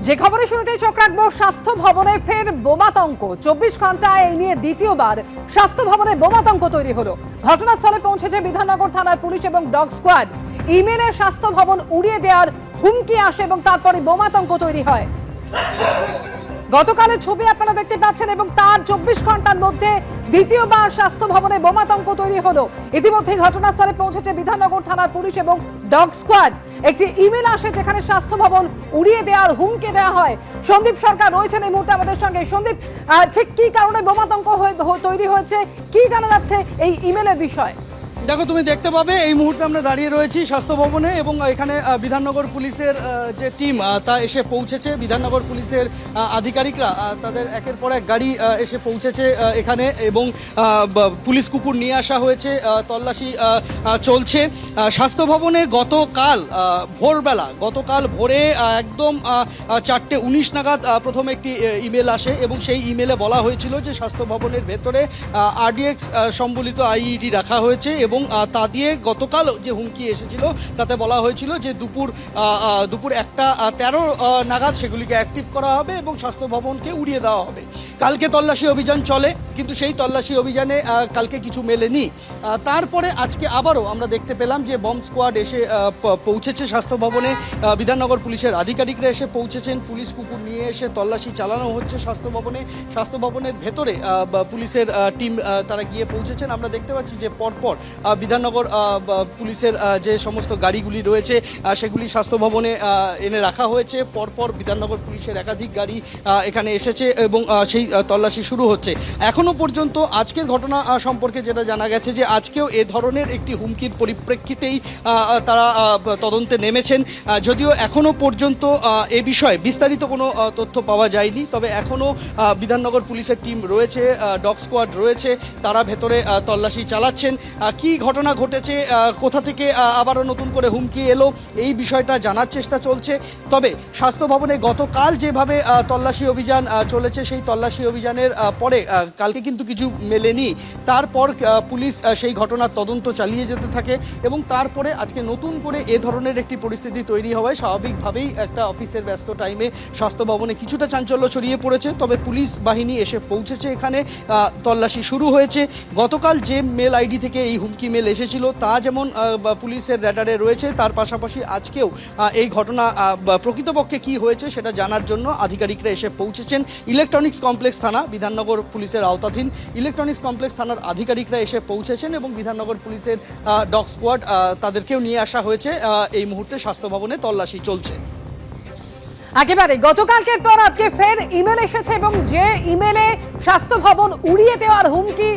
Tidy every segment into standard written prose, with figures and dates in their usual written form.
যে খবরে শুরুতেই চোখ রাখবো, স্বাস্থ্য ভবনে ফের বোমাতঙ্ক। 24 ঘন্টায় এই নিয়ে দ্বিতীয়বার স্বাস্থ্য ভবনে বোমাতঙ্ক তৈরি হলো। ঘটনাস্থলে পৌঁছেছে বিধাননগর থানার পুলিশ এবং ডগ স্কোয়াড। ইমেলে স্বাস্থ্য ভবন উড়িয়ে দেওয়ার হুমকি আসে এবং তারপরে বোমাতঙ্ক তৈরি হয়। গতকালের ছবি আপনারা দেখতে পাচ্ছেন এবং তার 24 ঘন্টার মধ্যে দ্বিতীয়বার স্বাস্থ্য ভবনে বোমাতঙ্ক তৈরি হলো। ইতিমধ্যে ঘটনাস্থলে পৌঁছেছে বিধাননগর থানার পুলিশ এবং ডগ স্কোয়াড। একটি ইমেল আসে যেখানে স্বাস্থ্য ভবন উড়িয়ে দেওয়ার হুমকি দেওয়া হয়। সন্দীপ সরকার রয়েছেন এই মুহূর্তে আমাদের সঙ্গে। সন্দীপ, ঠিক কি কারণে বোমাতঙ্ক তৈরি হয়েছে, কি জানা যাচ্ছে এই ইমেলের বিষয়? দেখো, তুমি দেখতে পাবে এই মুহূর্তে আমরা দাঁড়িয়ে রয়েছি স্বাস্থ্য ভবনে এবং এখানে বিধাননগর পুলিশের যে টিম তা এসে পৌঁছেছে। বিধাননগর পুলিশের আধিকারিকরা তাদের একের পর এক গাড়ি এসে পৌঁছেছে এখানে এবং পুলিশ কুকুর নিয়ে আসা হয়েছে, তল্লাশি চলছে স্বাস্থ্য ভবনে। গতকাল ভোরে একদম 4:19 নাগাদ প্রথমে একটি ইমেল আসে এবং সেই ইমেলে বলা হয়েছিল যে স্বাস্থ্য ভবনের ভেতরে আরডিএক্স সম্বলিত আইইডি রাখা হয়েছে এবং তা দিয়ে গতকাল যে হুমকি এসেছিল তাতে বলা হয়েছিল যে দুপুর 1:13 নাগাদ সেগুলিকে অ্যাক্টিভ করা হবে এবং স্বাস্থ্য ভবনকে উড়িয়ে দেওয়া হবে। কালকে তল্লাশি অভিযান চলে, কিন্তু সেই তল্লাশি অভিযানে কালকে কিছু মেলেনি। তারপরে আজকে আবারও আমরা দেখতে পেলাম যে বম্ব স্কোয়াড এসে পৌঁছেছে স্বাস্থ্য ভবনে। বিধাননগর পুলিশের আধিকারিকরা এসে পৌঁছেছেন, পুলিশ কুকুর নিয়ে এসে তল্লাশি চালানো হচ্ছে স্বাস্থ্য ভবনে। স্বাস্থ্য ভবনের ভেতরে পুলিশের টিম তারা গিয়ে পৌঁছেছেন। আমরা দেখতে পাচ্ছি যে পরপর বিধাননগর পুলিশের যে সমস্ত গাড়িগুলি রয়েছে সেগুলি স্বাস্থ্য ভবনে এনে রাখা হয়েছে। পরপর বিধাননগর পুলিশের একাধিক গাড়ি এখানে এসেছে এবং সেই তল্লাশি শুরু হচ্ছে। এখনও পর্যন্ত আজকের ঘটনা সম্পর্কে যেটা জানা গেছে যে আজকেও এ ধরনের একটি হুমকির পরিপ্রেক্ষিতেই তারা তদন্তে নেমেছেন। যদিও এখনও পর্যন্ত এ বিষয়ে বিস্তারিত কোনো তথ্য পাওয়া যায়নি, তবে এখনও বিধাননগর পুলিশের টিম রয়েছে, ডগ স্কোয়াড রয়েছে, তারা ভেতরে তল্লাশি চালাচ্ছেন। কি ঘটনা ঘটেছে, কোথা থেকে আবারও নতুন করে হুমকি এলো, এই বিষয়টা জানার চেষ্টা চলছে। তবে স্বাস্থ্য ভবনে গতকাল যেভাবে তল্লাশি অভিযান চলেছে সেই তল্লাশি অভিযানের পরে কালকে কিন্তু কিছু মেলেনি। তারপর পুলিশ সেই ঘটনার তদন্ত চালিয়ে যেতে থাকে এবং তারপরে আজকে নতুন করে এ ধরনের একটি পরিস্থিতি তৈরি হওয়ায় স্বাভাবিকভাবেই একটা অফিসের ব্যস্ত টাইমে স্বাস্থ্য ভবনে কিছুটা চাঞ্চল্য ছড়িয়ে পড়েছে। তবে পুলিশ বাহিনী এসে পৌঁছেছে এখানে, তল্লাশি শুরু হয়েছে। গতকাল যে মেল আইডি থেকে এই হুমকি মেল এসেছিল তা যেমন পুলিশের র্যাডারে রয়েছে, তার পাশাপাশি আজকেও এই ঘটনা প্রকৃতপক্ষে কি হয়েছে সেটা জানার জন্য আধিকারিকরা এসে পৌঁছেছেন। ইলেকট্রনিক্স কমপ্লেক্স থানা বিধাননগর পুলিশের আওতাধীন ইলেকট্রনিক্স কমপ্লেক্স থানার আধিকারিকরা এসে পৌঁছেছেন এবং বিধাননগর পুলিশের ডগ স্কোয়াড তাদেরকেও নিয়ে আসা হয়েছে। এই মুহূর্তে স্বাস্থ্য ভবনে তল্লাশি চলছে। একেবারে গতকালকের পর আজকে ফের ইমেল এসেছে এবং যে ইমেলে স্বাস্থ্য ভবন উড়িয়ে দেওয়ার হুমকি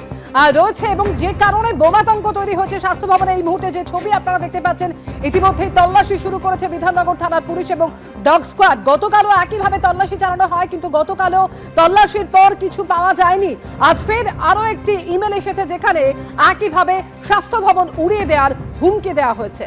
রয়েছে এবং যে কারণে বোমাতঙ্ক তৈরি হয়েছে স্বাস্থ্য ভবনে। এই মুহূর্তে যে ছবি আপনারা দেখতে পাচ্ছেন, ইতিমধ্যেই তল্লাশি শুরু করেছে বিধাননগর থানার পুলিশ এবং ডগ স্কোয়াড। গতকালও একইভাবে তল্লাশি চালানো হয়, কিন্তু গতকালও তল্লাশির পর কিছু পাওয়া যায়নি। আজ ফের আরও একটি ইমেল এসেছে যেখানে একইভাবে স্বাস্থ্য ভবন উড়িয়ে দেওয়ার হুমকি দেওয়া হয়েছে।